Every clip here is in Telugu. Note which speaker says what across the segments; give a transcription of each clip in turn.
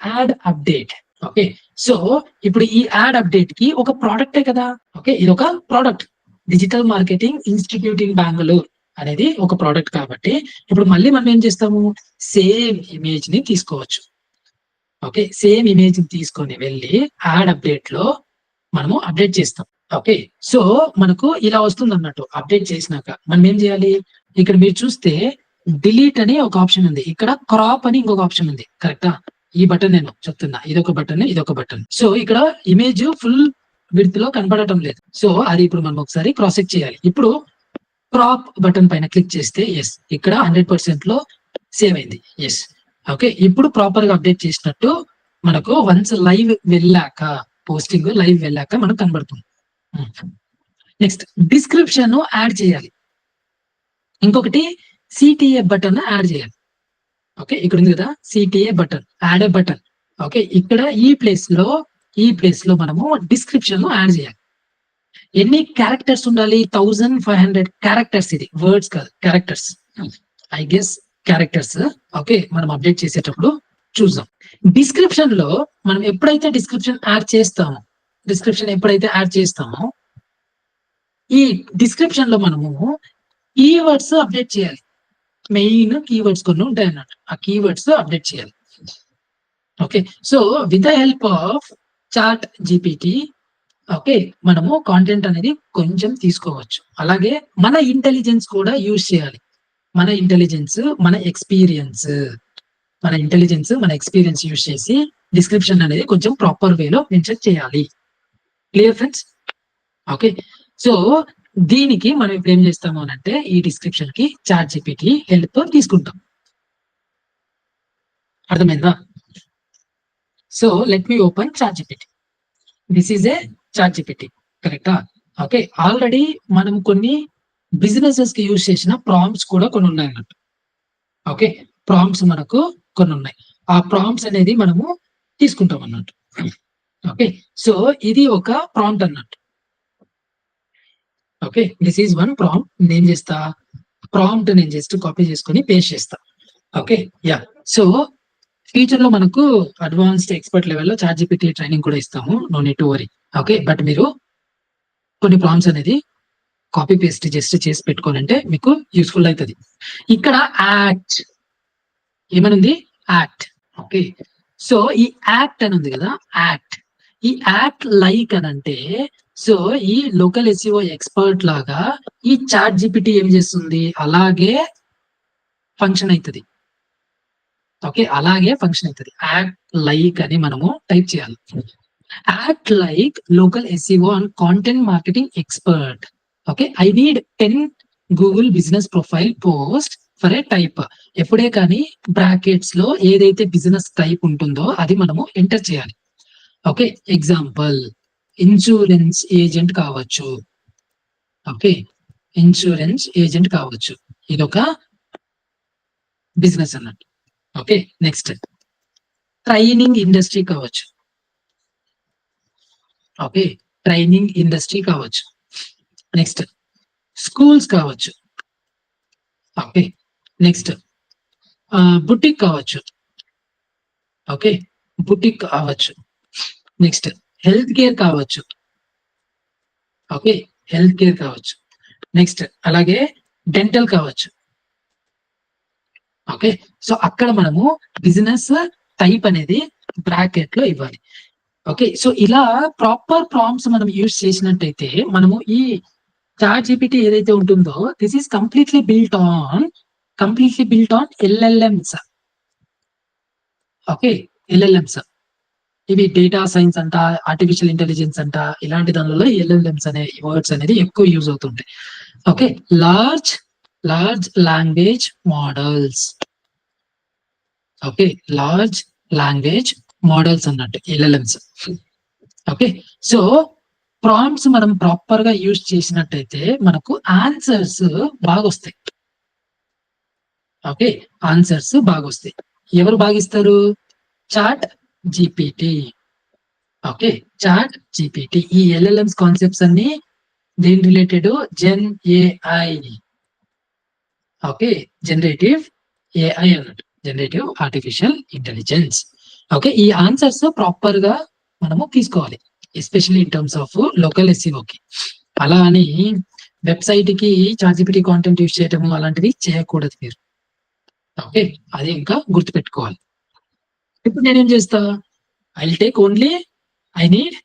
Speaker 1: Add update. ఓకే, సో ఇప్పుడు ఈ యాడ్ అప్డేట్ కి ఒక ప్రోడక్టే కదా. ఓకే, ఇది ఒక product. Digital marketing institute in Bengaluru అనేది ఒక ప్రోడక్ట్ కాబట్టి ఇప్పుడు మళ్ళీ మనం ఏం చేస్తాము, సేమ్ ఇమేజ్ ని తీసుకోవచ్చు. ఓకే, సేమ్ ఇమేజ్ ని తీసుకొని వెళ్ళి యాడ్ అప్డేట్ లో మనము అప్డేట్ చేస్తాం. ఓకే, సో మనకు ఇలా వస్తుంది అన్నట్టు. అప్డేట్ చేసినాక మనం ఏం చేయాలి, ఇక్కడ మీరు చూస్తే డిలీట్ అని ఒక ఆప్షన్ ఉంది, ఇక్కడ క్రాప్ అని ఇంకొక ఆప్షన్ ఉంది. కరెక్టా? ఈ బటన్ నేను చెప్తున్నా, ఇదొక బటన్, ఇదొక బటన్. సో ఇక్కడ ఇమేజ్ ఫుల్ విడ్త్ లో కనపడటం లేదు. సో అది ఇప్పుడు మనం ఒకసారి క్రాస్ చెక్ చేయాలి. ఇప్పుడు క్రాప్ బటన్ పైన క్లిక్ చేస్తే ఎస్, ఇక్కడ 100% లో సేవ్ అయింది. ఎస్. ఓకే, ఇప్పుడు ప్రాపర్ గా అప్డేట్ చేసినట్టు మనకు వన్స్ లైవ్ వెళ్ళాక, పోస్టింగ్ లైవ్ వెళ్ళాక మనకు కనబడుతుంది. నెక్స్ట్ డిస్క్రిప్షన్ యాడ్ చేయాలి. ఇంకొకటి సిటిఏ బటన్ యాడ్ చేయాలి. ఓకే, ఇక్కడ ఉంది కదా సిటిఏ button, add a button. Okay, ఇక్కడ ఈ ప్లేస్ లో మనము డిస్క్రిప్షన్ యాడ్ చేయాలి. ఎన్ని క్యారెక్టర్స్ ఉండాలి? 1500 క్యారెక్టర్స్. ఇది వర్డ్స్ కాదు, characters. I guess characters. Okay, మనం అప్డేట్ చేసేటప్పుడు చూద్దాం. డిస్క్రిప్షన్ లో మనం ఎప్పుడైతే డిస్క్రిప్షన్ యాడ్ చేస్తామో ఈ డిస్క్రిప్షన్ లో మనము కీవర్డ్స్ అప్డేట్ చేయాలి. మెయిన్ కీవర్డ్స్ కొన్ని ఉంటాయి అన్నట్టు, ఆ కీవర్డ్స్ అప్డేట్ చేయాలి. Okay, so with the help of ChatGPT okay మనము కాంటెంట్ అనేది కొంచెం తీసుకోవచ్చు. అలాగే మన ఇంటెలిజెన్స్ కూడా యూజ్ చేయాలి. మన ఇంటెలిజెన్స్, మన ఎక్స్పీరియన్స్ యూజ్ చేసి డిస్క్రిప్షన్ అనేది కొంచెం ప్రాపర్ వేలో మెన్షన్ చేయాలి. Clear friends? ఓకే, సో దీనికి మనం ఇప్పుడు ఏం చేస్తాము అని అంటే ఈ డిస్క్రిప్షన్ కి చాట్ జీపీటీ హెల్ప్ తీసుకుంటాం. అర్థమైందా? So let me open ChatGPT. This is a ChatGPT. కరెక్టా? ఓకే, ఆల్రెడీ మనం కొన్ని బిజినెసెస్ కి యూజ్ చేసిన ప్రాంప్ట్స్ కూడా కొన్ని ఉన్నాయి అన్నట్టు. ఓకే, ప్రాంప్ట్స్ మనకు కొన్ని ఉన్నాయి. ఆ ప్రాంప్ట్స్ అనేది మనము తీసుకుంటాం అన్నట్టు. ఓకే, సో ఇది ఒక ప్రాంప్ట్ అన్నట్టు. Okay, this is one prompt. నేను చేస్తా ప్రాంప్ట్, నేను జస్ట్ కాపీ చేసుకొని పేస్ట్ చేస్తా. Okay, yeah. సో ఫ్యూచర్ లో మనకు అడ్వాన్స్డ్ ఎక్స్పర్ట్ లెవెల్లో చాట్ జీపీటీ ట్రైనింగ్ కూడా ఇస్తాము. No need to worry. Okay, but మీరు కొన్ని ప్రాంప్ట్స్ అనేది కాపీ పేస్ట్ జస్ట్ చేసి పెట్టుకోవాలంటే మీకు యూస్ఫుల్ అవుతుంది. ఇక్కడ యాక్ట్ ఏమనుంది? యాక్ట్. ఓకే, సో ఈ యాక్ట్ అని ఉంది కదా, ఈ యాక్ట్ లైక్ అని అంటే సో ఈ లోకల్ ఎస్ఈఓ ఎక్స్పర్ట్ లాగా ఈ చాట్ జీపీటీ ఏం చేస్తుంది, అలాగే ఫంక్షన్ అవుతుంది. ఓకే, అలాగే ఫంక్షన్ అవుతుంది. యాక్ట్ లైక్ అని మనము టైప్ చేయాలి. Act like local SEO and content marketing expert. Okay, I need 10 Google business profile post for a type. ఎప్పుడే కానీ బ్రాకెట్స్ లో ఏదైతే బిజినెస్ టైప్ ఉంటుందో అది మనము ఎంటర్ చేయాలి. ఓకే, ఎగ్జాంపుల్ ఇన్సూరెన్స్ ఏజెంట్ కావచ్చు. ఓకే, ఇన్సూరెన్స్ ఏజెంట్ కావచ్చు, ఇదొక బిజినెస్ అన్నట్టు. ఓకే, నెక్స్ట్ ట్రైనింగ్ ఇండస్ట్రీ కావచ్చు. ఓకే, ట్రైనింగ్ ఇండస్ట్రీ కావచ్చు. నెక్స్ట్ స్కూల్స్ కావచ్చు. ఓకే, నెక్స్ట్ బుటిక్ కావచ్చు. ఓకే, బుటిక్ కావచ్చు. నెక్స్ట్ హెల్త్ కేర్ కావచ్చు. ఓకే, హెల్త్ కేర్ కావచ్చు. నెక్స్ట్ అలాగే డెంటల్ కావచ్చు. ఓకే, సో అక్కడ మనము బిజినెస్ టైప్ అనేది బ్రాకెట్ లో ఇవ్వాలి. ఓకే, సో ఇలా ప్రాపర్ ప్రాంప్ట్స్ మనం యూజ్ చేసినట్టయితే మనము ఈ చాట్ జీపీటీ ఏదైతే ఉంటుందో this is completely built on LLMs. Okay, LLMs ఇవి డేటా సైన్స్ అంట, ఆర్టిఫిషియల్ ఇంటెలిజెన్స్ అంట, ఇలాంటి దానిలో LLMs అనే వర్డ్స్ అనేది ఎక్కువ యూజ్ అవుతుంటాయి. Okay, large language models. Okay, large language models అన్నట్టు LLMs. ఓకే, సో ప్రాంప్ట్స్ మనం ప్రాపర్ గా యూజ్ చేసినట్టయితే మనకు ఆన్సర్స్ బాగా వస్తాయి. ఓకే, ఆన్సర్స్ బాగా వస్తాయి. ఎవరు బాగిస్తారు? ChatGPT. Okay, ChatGPT. ఈ LLMs కాన్సెప్ట్స్ అన్ని దేని related? Gen AI. Okay, generative AI అన్నట్టు, జనరేటివ్ ఆర్టిఫిషియల్ ఇంటెలిజెన్స్. ఓకే, ఈ ఆన్సర్స్ ప్రాపర్ గా మనము తీసుకోవాలి, especially in terms of local ఎస్సీఓకి. అలా అని వెబ్సైట్ కి చాట్‌జీపీటీ కాంటెంట్ యూజ్ చేయటము అలాంటివి చేయకూడదు మీరు. ఓకే, అది ఇంకా గుర్తుపెట్టుకోవాలి. ఇప్పుడు నేనేం చేస్తా, I will take only I need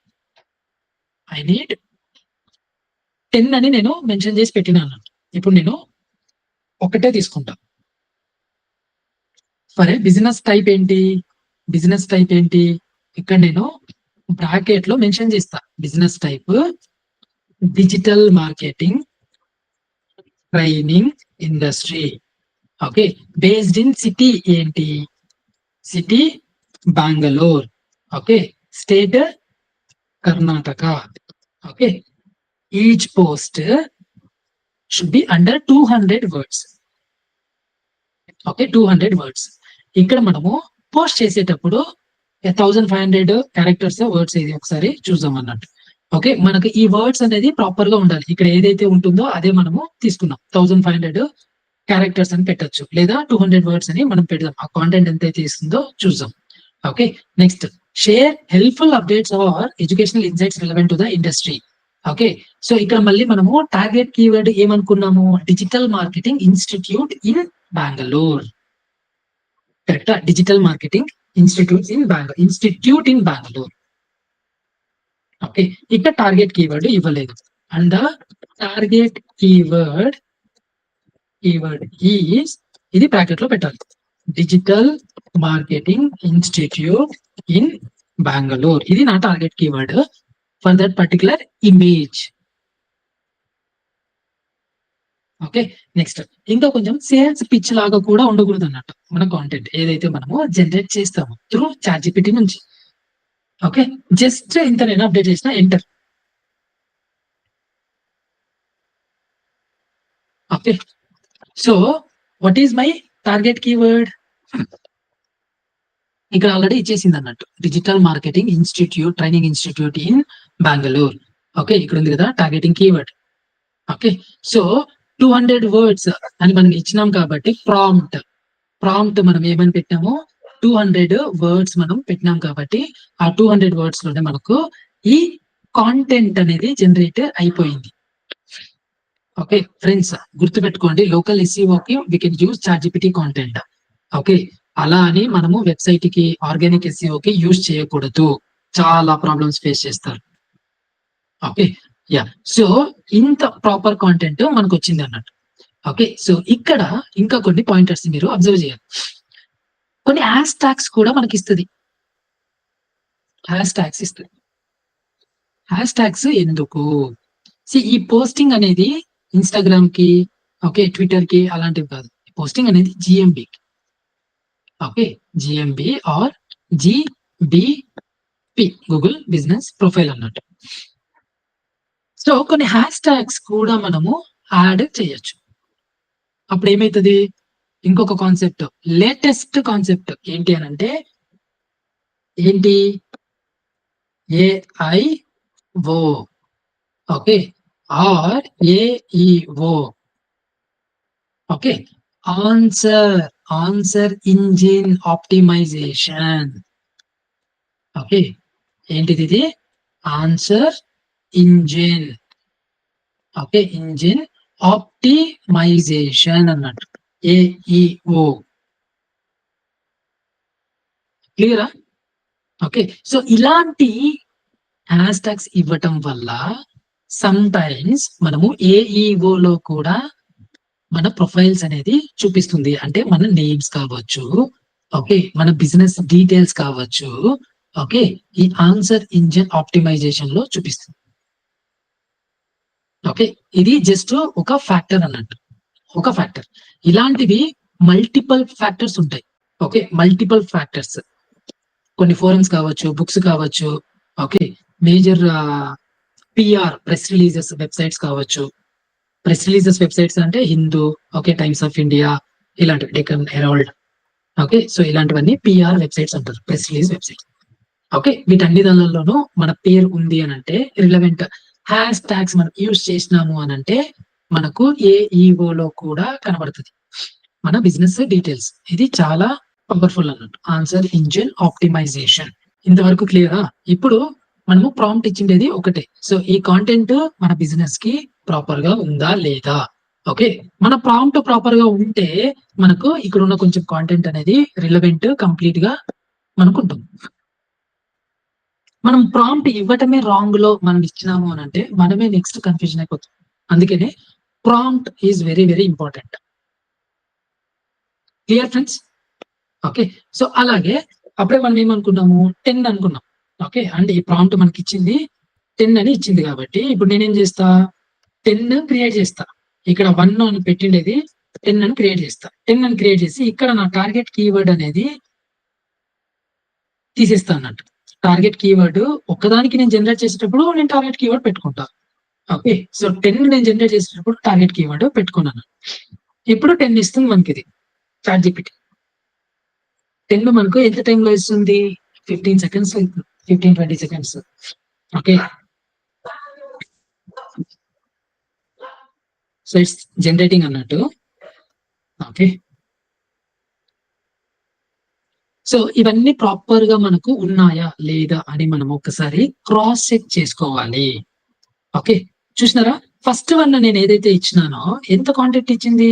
Speaker 1: I need 10 అని నేను మెన్షన్ చేసి పెట్టినాను. ఇప్పుడు నేను ఒకటే తీసుకుంటా. సరే, బిజినెస్ టైప్ ఏంటి? బిజినెస్ టైప్ ఏంటి? ఇక్కడ నేను బ్రాకెట్ లో మెన్షన్ చేస్తా. Business type digital marketing training industry. Okay, based in city ఏంటి? City Bengaluru. Okay, state Karnataka. Okay, each post should be under 200 words. Okay, 200 words. ఇక్కడ మనము పోస్ట్ చేసేటప్పుడు 1500 క్యారెక్టర్స్ వర్డ్స్ ఇది ఒకసారి చూద్దాం అన్నట్టు. ఓకే, మనకు ఈ వర్డ్స్ అనేది ప్రాపర్ గా ఉండాలి. ఇక్కడ ఏదైతే ఉంటుందో అదే మనము తీసుకున్నాం. 1500 క్యారెక్టర్స్ అని పెట్టొచ్చు, లేదా 200 వర్డ్స్ అని మనం పెడదాం. ఆ కాంటెంట్ ఎంత అయితే ఇస్తుందో చూద్దాం. Okay, next share helpful updates or educational insights relevant to the industry. Okay, so ఇక్కడ మళ్ళీ మనము టార్గెట్ కీవర్డ్ ఏమనుకున్నాము? Digital marketing institute in Bengaluru. కరెక్టా? Digital marketing institute in Bengaluru. Okay, ఇక్కడ టార్గెట్ కీవర్డ్ ఇవ్వలేదు. And the target keyword is, ఇది బ్రాకెట్ లో పెట్టాలి, digital marketing institute in Bengaluru. ఇది నా target keyword for that particular image. Okay, next ఇంకా కొంచెం సేల్స్ పిచ్ లాగా కూడా ఉండకూడదు అన్నట్టు మన కాంటెంట్ ఏదైతే మనము జనరేట్ చేస్తామో త్రూ చాట్‌జీపీటీ నుంచి. ఓకే, జస్ట్ ఇంత నేను అప్డేట్ చేసిన enter. Okay, so what is my target keyword? ఇక్కడ ఆల్రెడీ ఇచ్చేసింది అన్నట్టు, digital marketing institute training institute in Bengaluru. Okay, ఇక్కడ ఉంది కదా targeting keyword. Okay, so 200 words అని మనం ఇచ్చినాం కాబట్టి ప్రాంప్ట్ మనం ఏమని పెట్టాము? 200 వర్డ్స్ మనం పెట్టినాం కాబట్టి ఆ 200 వర్డ్స్ లోనే మనకు ఈ కాంటెంట్ అనేది జనరేట్ అయిపోయింది. ఓకే ఫ్రెండ్స్, గుర్తుపెట్టుకోండి, లోకల్ ఎస్ఈఓకి we can use ChatGPT content. Okay, అలా అని మనము వెబ్సైట్ కి ఆర్గానిక్ ఎస్ఈఓకి యూజ్ చేయకూడదు, చాలా ప్రాబ్లమ్స్ ఫేస్ చేస్తారు. ఓకే, యా, సో ఇంత ప్రాపర్ కాంటెంట్ మనకు వచ్చింది అన్నట్టు. ఓకే, సో ఇక్కడ ఇంకా కొన్ని పాయింటర్స్ మీరు అబ్జర్వ్ చేయాలి. కొన్ని హ్యాష్ ట్యాగ్స్ కూడా మనకి ఇస్తుంది. హ్యాష్ ట్యాగ్స్ ఇస్తుంది. హ్యాష్ ట్యాగ్స్ ఎందుకు? ఈ పోస్టింగ్ అనేది ఇన్స్టాగ్రామ్ కి, ఓకే, ట్విట్టర్ కి అలాంటివి కాదు. పోస్టింగ్ అనేది GMB. Okay, GMB or GBP, Google business profile అన్నట్టు. సో కొన్ని హ్యాష్ ట్యాగ్స్ కూడా మనము యాడ్ చేయొచ్చు. అప్పుడు ఏమైతుంది? ఇంకొక కాన్సెప్ట్, లేటెస్ట్ కాన్సెప్ట్ ఏంటి అని అంటే, ఏంటి? AIO. Okay, or AEO. Okay, answer engine optimization. Okay, ఏంటిది? ఇది answer engine. Okay, engine optimization అన్నట్టు, ఏఈఓ. క్లియరా? ఓకే, సో ఇలాంటి హ్యాష్ ట్యాగ్స్ ఇవ్వటం వల్ల సమ్ టైమ్స్ మనము ఏఈఓలో కూడా మన ప్రొఫైల్స్ అనేది చూపిస్తుంది. అంటే మన నేమ్స్ కావచ్చు, ఓకే, మన బిజినెస్ డీటెయిల్స్ కావచ్చు. ఓకే, ఈ ఆన్సర్ ఇంజిన్ ఆప్టిమైజేషన్ లో చూపిస్తుంది. ఓకే, ఇది జస్ట్ ఒక ఫ్యాక్టర్ అన్నట్టు, ఒక ఫ్యాక్టర్. ఇలాంటివి మల్టిపుల్ ఫ్యాక్టర్స్ ఉంటాయి. ఓకే, మల్టిపుల్ ఫ్యాక్టర్స్, కొన్ని ఫోరమ్స్ కావచ్చు, బుక్స్ కావచ్చు. Okay, major PR press releases websites కావచ్చు. ప్రెస్ రిలీజెస్ వెబ్సైట్స్ అంటే Hindu, okay, times of India, ఇలాంటివి, డెక్కన్ హెరాల్డ్. ఓకే, సో ఇలాంటివన్నీ పిఆర్ వెబ్సైట్స్ అంటారు, ప్రెస్ రిలీజ్ వెబ్సైట్స్. ఓకే, వీటన్ని దానిలోనూ మన పేరు ఉంది అని అంటే, రిలవెంట్ హ్యాష్ ట్యాగ్స్ మనం యూజ్ చేసినాము అని అంటే మనకు ఏఈఓలో కూడా కనబడుతుంది మన బిజినెస్ డీటెయిల్స్. ఇది చాలా పవర్ఫుల్ అన్నట్టు. Answer engine optimization. ఇంతవరకు క్లియరా? ఇప్పుడు మనము ప్రాంప్ట్ ఇచ్చిండేది ఒకటే. సో ఈ కాంటెంట్ మన బిజినెస్ కి ప్రాపర్ గా ఉందా లేదా? ఓకే, మన ప్రాంప్ట్ ప్రాపర్ గా ఉంటే మనకు ఇక్కడ ఉన్న కొంచెం కాంటెంట్ అనేది రిలవెంట్ కంప్లీట్ గా మనకు ఉంటుంది. మనం ప్రాంప్ట్ ఇవ్వటమే రాంగ్ లో మనం ఇచ్చినాము అని అంటే మనమే నెక్స్ట్ కన్ఫ్యూజన్ అయిపోతుంది. అందుకనే prompt is very very important. Clear friends? Okay, so అలాగే అప్పుడే మనం ఏమనుకున్నాము 10 అనుకున్నాం. ఓకే, అంటే ఈ ప్రాంప్ట్ మనకి ఇచ్చింది 10 అని ఇచ్చింది కాబట్టి ఇప్పుడు నేనేం చేస్తా 10 క్రియేట్ చేస్తా. ఇక్కడ 1 అని పెట్టిండేది 10 అని క్రియేట్ చేస్తా. 10 అని క్రియేట్ చేసి ఇక్కడ నా టార్గెట్ కీవర్డ్ అనేది తీసేస్తా అన్నట్టు. టార్గెట్ కీవర్డ్ ఒక్కదానికి నేను జనరేట్ చేసేటప్పుడు నేను టార్గెట్ కీవర్డ్ పెట్టుకుంటా. ఓకే, సో 10 నేను జనరేట్ చేసేటప్పుడు టార్గెట్ కీవర్డ్ పెట్టుకున్నాను. ఇప్పుడు 10 ఇస్తుంది మనకి ఇది చాట్ జీపీటీ. 10 మనకు ఎంత టైంలో ఇస్తుంది? 15 seconds, 15-20 seconds. Okay, so it's generating అన్నట్టు. ఓకే, సో ఇవన్నీ ప్రాపర్ గా మనకు ఉన్నాయా లేదా అని మనం ఒకసారి క్రాస్ చెక్ చేసుకోవాలి. ఓకే, చూసినారా? ఫస్ట్ వన్ నేను ఏదైతే ఇచ్చినానో ఎంత కాంటెంట్ ఇచ్చింది?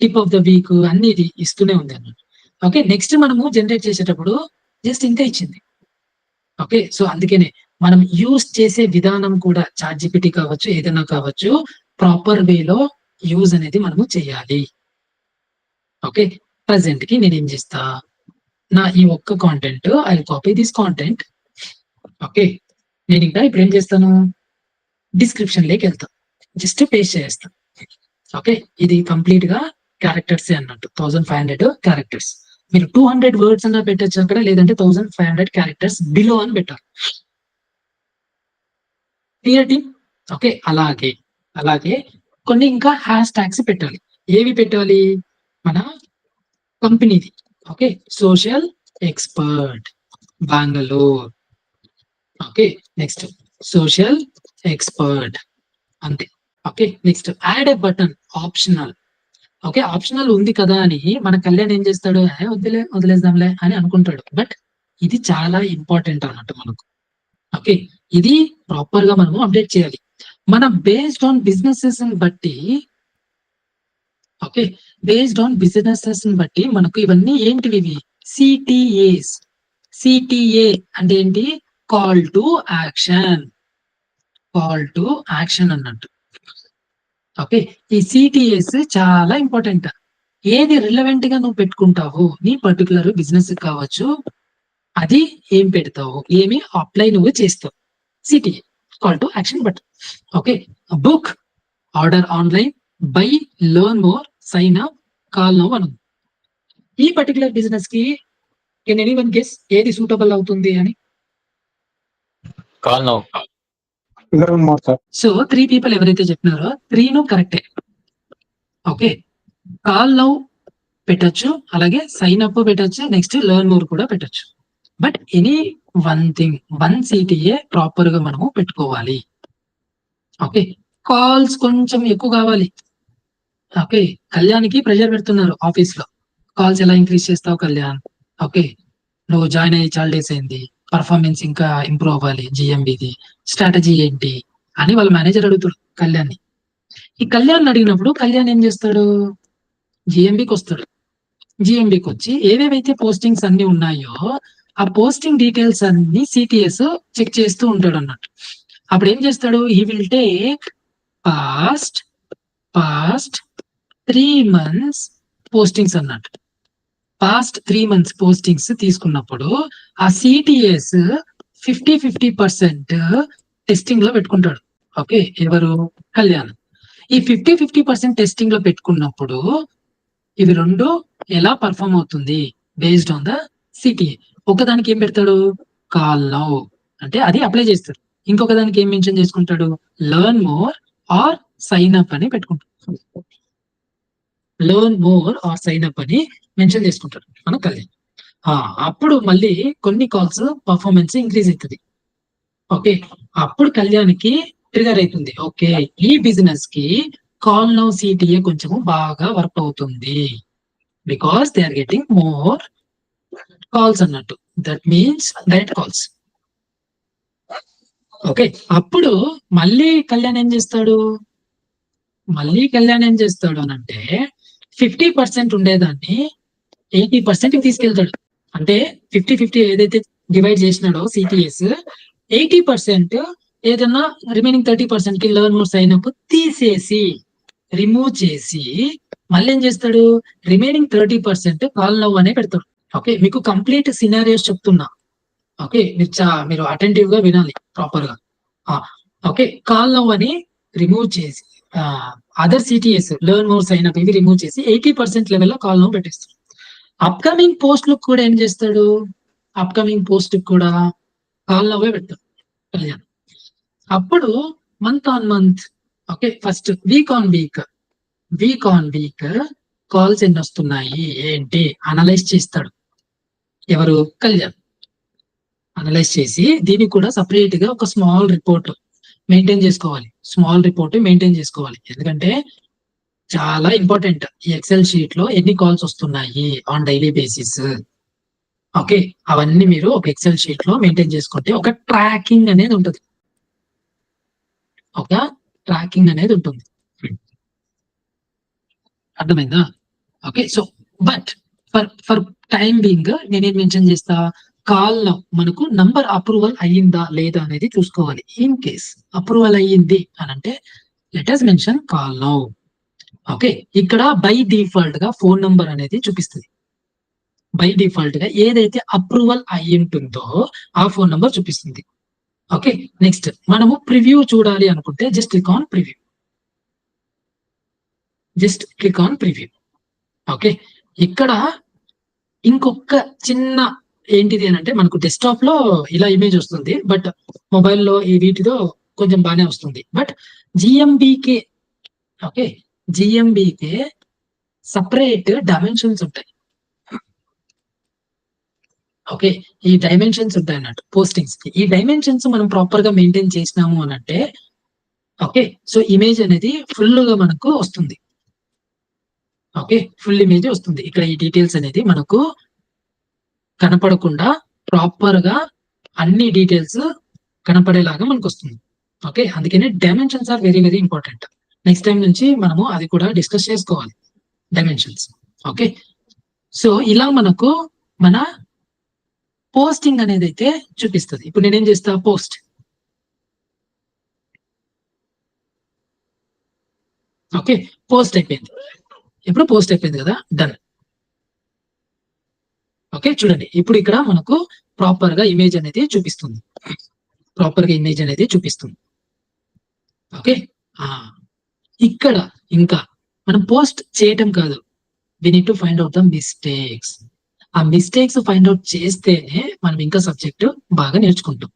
Speaker 1: టిప్ ఆఫ్ ద వీక్ అన్ని ఇది ఇస్తూనే ఉంది అన్నట్టు. ఓకే, నెక్స్ట్ మనము జనరేట్ చేసేటప్పుడు జస్ట్ ఇంతే ఇచ్చింది. ఓకే, సో అందుకనే మనం యూస్ చేసే విధానం కూడా చాట్ జీపీటీ కావచ్చు ఏదైనా కావచ్చు ప్రాపర్ వేలో యూజ్ అనేది మనము చేయాలి. ఓకే, ప్రజెంట్ కి నేను ఏం చేస్తా, నా ఈ ఒక్క content I copy this content. Okay, నేను ఇంకా ఇప్పుడు ఏం చేస్తాను, డిస్క్రిప్షన్ లోకి వెళ్తాను, జస్ట్ పేస్ట్ చేస్తాను. ఓకే, ఇది కంప్లీట్ గా క్యారెక్టర్స్ అన్నట్టు 1500 క్యారెక్టర్స్. మీరు 200 వర్డ్స్ అన్నా పెట్టచ్చు అక్కడ, లేదంటే 1500 క్యారెక్టర్స్ బిలో అని పెట్టారు. Clear team? ఓకే, అలాగే అలాగే కొన్ని ఇంకా హ్యాష్ ట్యాగ్స్ పెట్టాలి. ఏవి పెట్టాలి? మన కంపెనీది. Okay, social expert Bengaluru. Okay, next social expert అంతే. Okay, next add a button optional. Okay, optional ఉంది కదా అని మన కళ్యాణ్ ఏం చేస్తాడు, వదిలేద్దాంలే అని అనుకుంటాడు. బట్ ఇది చాలా ఇంపార్టెంట్ అన్నట్టు మనకు. ఓకే, ఇది ప్రాపర్ గా మనము అప్డేట్ చేయాలి. మన బేస్డ్ ఆన్ బిజినెసెస్ బట్టి, ఓకే, బేస్డ్ ఆన్ బిజినెసెస్ బట్టి మనకు ఇవన్నీ ఏంటివి? ఇవి సిటిఏస్. సిటిఏ అంటే ఏంటి? Call to action. Call to action అన్నట్టు. ఓకే, ఈ సిటిఎస్ చాలా ఇంపార్టెంట్. ఏది రిలవెంట్ గా నువ్వు పెట్టుకుంటావు నీ పర్టికులర్ బిజినెస్ కావచ్చు, అది ఏం పెడతావు, ఏమి అప్లై నువ్వు చేస్తావు. CTA call to action button. Okay, book, order online, buy, learn more, sign up, call now అని. ఈ పర్టికులర్ బిజినెస్ కి కెన్ ఎనీవన్ గెస్ ఏది సూటబుల్ అవుతుంది అని?
Speaker 2: Call now.
Speaker 1: సో 3 పీపుల్ ఎవరైతే చెప్పినారో 3 కరెక్టే. ఓకే, కాల్ నౌ పెట్టచ్చు, అలాగే సైన్ అప్ పెట్టచ్చు, నెక్స్ట్ లెర్న్ మోర్ కూడా పెట్టచ్చు. But any one thing, one CTA proper గా మనము పెట్టుకోవాలి. ఓకే, కాల్స్ కొంచెం ఎక్కువ కావాలి. ఓకే, కళ్యాణ్కి ప్రెషర్ పెడుతున్నారు ఆఫీస్ లో, కాల్స్ ఎలా ఇంక్రీజ్ చేస్తావు కళ్యాణ్? ఓకే, నువ్వు జాయిన్ అయ్యి చాలా డేస్ అయింది, పర్ఫార్మెన్స్ ఇంకా ఇంప్రూవ్ అవ్వాలి, జిఎంబిది స్ట్రాటజీ ఏంటి అని వాళ్ళ మేనేజర్ అడుగుతాడు కళ్యాణ్ని. ఈ కళ్యాణ్ అడిగినప్పుడు కళ్యాణ్ ఏం చేస్తాడు, జిఎంబికి వస్తాడు. జిఎంబికి వచ్చి ఏవేవైతే పోస్టింగ్స్ అన్ని ఉన్నాయో ఆ పోస్టింగ్ డీటెయిల్స్ అన్ని సిటిఎస్ చెక్ చేస్తూ ఉంటాడు అన్నట్టు. అప్పుడు ఏం చేస్తాడు, he will take past 3 months postings అన్నట్టు. పాస్ట్ 3 months పోస్టింగ్స్ తీసుకున్నప్పుడు ఆ సిటిఎస్ 50% టెస్టింగ్ లో పెట్టుకుంటాడు. ఓకే, ఎవరు? కళ్యాణ్. ఈ 50% టెస్టింగ్ లో పెట్టుకున్నప్పుడు ఇవి రెండు ఎలా పర్ఫామ్ అవుతుంది బేస్డ్ ఆన్ ద సిటిఏ. ఒకదానికి ఏం పెడతాడు, కాల్ నౌ అంటే అది అప్లై చేస్తాడు. ఇంకొక దానికి ఏం మెన్షన్ చేసుకుంటాడు, learn more or sign up అని పెట్టుకుంటాడు. Learn more or sign up అని మెన్షన్ చేసుకుంటాడు మన కళ్యాణ్. అప్పుడు మళ్ళీ కొన్ని కాల్స్ పర్ఫార్మెన్స్ ఇంక్రీజ్ అవుతుంది. ఓకే, అప్పుడు కళ్యాణ్కి ట్రిగర్ అవుతుంది, ఓకే ఈ బిజినెస్ కి కాల్ నౌ సిటిఏ కొంచెము బాగా వర్క్ అవుతుంది, because they are getting more calls అన్నట్టు. That means direct calls. Okay. అప్పుడు మళ్ళీ కళ్యాణ్ ఏం చేస్తాడు? మళ్ళీ కళ్యాణ్ ఏం చేస్తాడు అనంటే 50% ఉండేదాన్ని 80% తీసుకెళ్తాడు. అంటే 50-50 ఏదైతే డివైడ్ చేసినాడో సిటిఎస్ 80% ఏదన్నా రిమైనింగ్ 30% కి లెర్న్ మోర్ సైన్ అప్ తీసేసి రిమూవ్ చేసి మళ్ళీ ఏం చేస్తాడు? రిమైనింగ్ 30% కాల్ నౌ అనే పెడతాడు. ఓకే. మీకు కంప్లీట్ సినారియోస్ చెప్తున్నా. ఓకే. మీరు అటెంటివ్ గా వినాలి ప్రాపర్ గా. ఓకే. కాల్ నౌ అని రిమూవ్ చేసి other CTAs learn more sign up ఇవి రిమూవ్ చేసి 80% లెవెల్లో కాల్ నౌ పెట్టేస్తాడు. అప్కమింగ్ పోస్ట్ లకు కూడా ఏం చేస్తాడు? అప్కమింగ్ పోస్ట్ కూడా కాల్ నౌవే పెడతాడు కళ్యాణ్. అప్పుడు month on month, okay, first week on week calls ఎన్ని వస్తున్నాయి ఏంటి అనలైజ్ చేస్తాడు. ఎవరు? కళ్యాణ్. అనలైజ్ చేసి దీనికి కూడా సపరేట్ గా ఒక స్మాల్ రిపోర్ట్ మెయింటైన్ చేసుకోవాలి. ఎందుకంటే చాలా ఇంపార్టెంట్. ఈ ఎక్సెల్ షీట్ లో ఎన్ని కాల్స్ వస్తున్నాయి ఆన్ డైలీ బేసిస్. ఓకే. అవన్నీ మీరు ఒక ఎక్సెల్ షీట్ లో మెయింటైన్ చేసుకుంటే ఒక ట్రాకింగ్ అనేది ఉంటుంది. అర్థమైందా? Okay. So but for time being నేనేం మెన్షన్ చేస్తా? కాల్ లో మనకు నంబర్ అప్రూవల్ అయ్యిందా లేదా అనేది చూసుకోవాలి. ఇన్ కేస్ అప్రూవల్ అయ్యింది అనంటే let us mention call now. Okay. ఇక్కడ బై డిఫాల్ట్ గా ఫోన్ నంబర్ అనేది చూపిస్తుంది. బై డిఫాల్ట్ గా ఏదైతే అప్రూవల్ అయ్యి ఉంటుందో ఆ ఫోన్ నంబర్ చూపిస్తుంది. ఓకే. నెక్స్ట్ మనము ప్రివ్యూ చూడాలి అనుకుంటే just click on preview. Okay. ఇక్కడ ఇంకొక చిన్న ఏంటిది అనంటే మనకు డెస్క్టాప్ లో ఇలా ఇమేజ్ వస్తుంది. బట్ మొబైల్లో ఈ వీటిలో కొంచెం బాగానే వస్తుంది. బట్ జిఎంబికే, ఓకే, జిఎంబికే సపరేట్ డైమెన్షన్స్ ఉంటాయి. ఓకే. ఈ డైమెన్షన్స్ ఉంటాయి అన్నట్టు పోస్టింగ్స్ కి. ఈ డైమెన్షన్స్ మనం ప్రాపర్ గా మెయింటైన్ చేసినాము అనంటే ఓకే. సో ఇమేజ్ అనేది ఫుల్ గా మనకు వస్తుంది. ఓకే. ఫుల్ ఇమేజ్ వస్తుంది. ఇక్కడ ఈ డీటెయిల్స్ అనేది మనకు కనపడకుండా ప్రాపర్ గా అన్ని డీటెయిల్స్ కనపడేలాగా మనకు వస్తుంది. ఓకే. అందుకనే dimensions are very very important. Next time నుంచి మనము అది కూడా డిస్కస్ చేసుకోవాలి డైమెన్షన్స్. ఓకే. సో ఇలా మనకు మన పోస్టింగ్ అనేది అయితే చూపిస్తుంది. ఇప్పుడు నేనేం చేస్తా? పోస్ట్. ఓకే. పోస్ట్ అయిపోయింది. ఇప్పుడు పోస్ట్ అయిపోయింది కదా, డన్. ఓకే. చూడండి ఇప్పుడు ఇక్కడ మనకు ప్రాపర్ గా ఇమేజ్ అనేది చూపిస్తుంది. ఓకే. ఇక్కడ ఇంకా మనం పోస్ట్ చేయటం కాదు, we need to find out the mistakes. ఆ మిస్టేక్స్ ఫైండ్ అవుట్ చేస్తేనే మనం ఇంకా సబ్జెక్ట్ బాగా నేర్చుకుంటాం.